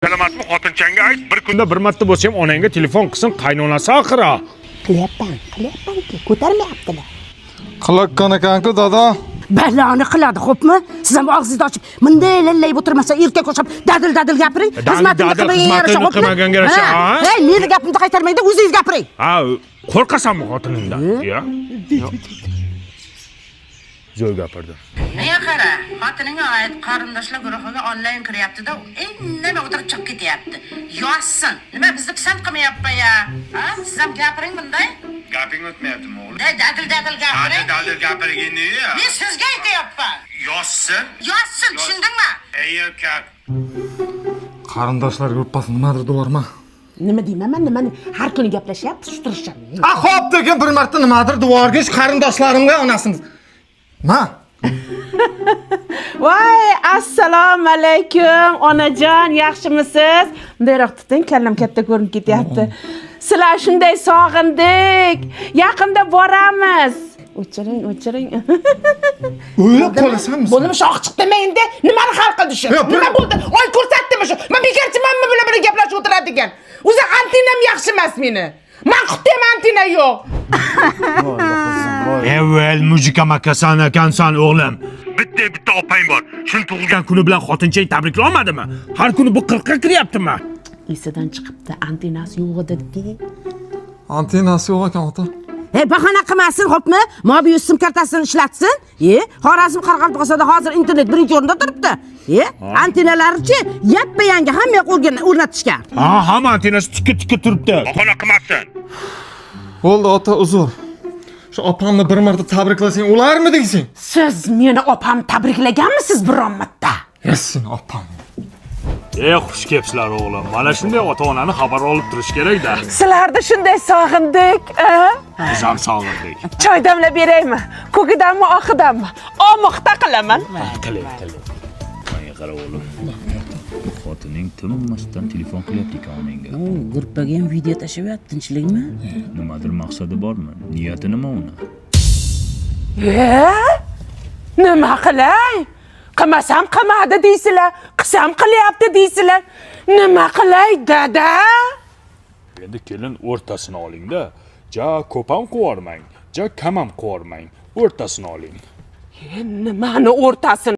Salamatmi xotinchangga ayt, bir kunda bir marta bo'lsa ham onangga telefon qilsin, qaynonasi oxira. Qilyapman-ku, ko'tarmayaptilar. Qilaqqan ekan-ku, dada. Baloni qiladi, xo'pmi? Siz ham og'zingizni ochib, bunday lallay o'tirmasa, erkak o'xshab dadil gapiring. Xizmatini qilmaganga yarasha, ha? Hey, meni gapimni qaytarmaydi, o'zingiz gapiring. Ha, qo'rqasanmi xotiningdan? Ya? Zo'r gapirdi. Nega qara, xotiningga oid qarindoshlar guruhiga onlayn kiryapti-da, indamay o'tirib chiqib ketyapti. Yozsin. Nima bizni pisand qilmayapti ya? Ha? Siz ham gapiring bunday. Gaping o'tmayaptimi o'g'lim? Dadil gapiring. Dadil gapirgani ya. Men sizga aytayapman. Yozsin. Yozsin, tushundingmi? Ey erkak. Qarindoshlar gruppasi nimadir deyorma. Nima deyman, nimani har kuni gaplashyapti, turisham. Xo'p, degan bir marta nimadir deyorgish qarindoshlarimga onasini. Ma. Voy, assalomu alaykum, onajon, yaxshimisiz? Bunday tuting, kallam katta ko'rinib ketyapti. Sizlar shunday sog'indik. Yaqinda boramiz. O'chiring. O'ylab qolasanmi? Bo'limi shoh chiqdimi endi? Nimani hal qildi shu? Nima bo'ldi? Oy ko'rsatdimi shu? Men bekarchimanmi bular bilan gaplashib o'tiradigan? O'zi antinam yaxshi emas meni. Men xuddi antina yo'q. Evvel mujika makasan ekansan o'g'lim. Bitta opang bor. Shuni tug'ilgan kuni bilan xotinchang tabriklay olmadimi? Har kuni bu qirqqa kiryaptimi? Esidan chiqibdi, antinasi yo'q edi. Antenasi yo'q ekan, ota. Bahona qilmasin, xo'pmi? Mobius sim kartasini ishlatsin. Xorazm Qoraqalpog'istonda hozir internet birinchi o'rinda turibdi. Antenalarichi yappa-yangi hamma yoq o'rnatishgan. Ha, hamma antenasi tikka turibdi. Bahona qilmasin. Bo'ldi, ota, uzr. Shu opamni bir marta tabriklasang ularmi deysiz? Siz meni opamni tabriklaganmisiz biron marta? Yassin opam. Xush kelibsizlar o'g'lim. Mana shunday ota-onani xabar olib turish kerak-da. Sizlarni shunday sog'indik, Biz ham sog'indik. Choy damlab beraymi? Ko'kidanmi, oqidanmi? Omoqda qilaman. Qiling. Menga qara o'g'lim. Xotining tinmasdan telefon qilyapti ekan onangga. Gruppaga ham video tashyapti, tinchlikmi? Nimadir maqsadi bormi? Niyati nima uni? Nima qilay? Qilmasam qilmadi deysizlar, qilsam qilyapti deysizlar. Nima qilay, dada? Endi kelin o'rtasini oling-da. Ja ko'p ham qo'yarmang, ja kam ham qo'yarmang. O'rtasini oling. Nimani o'rtasini?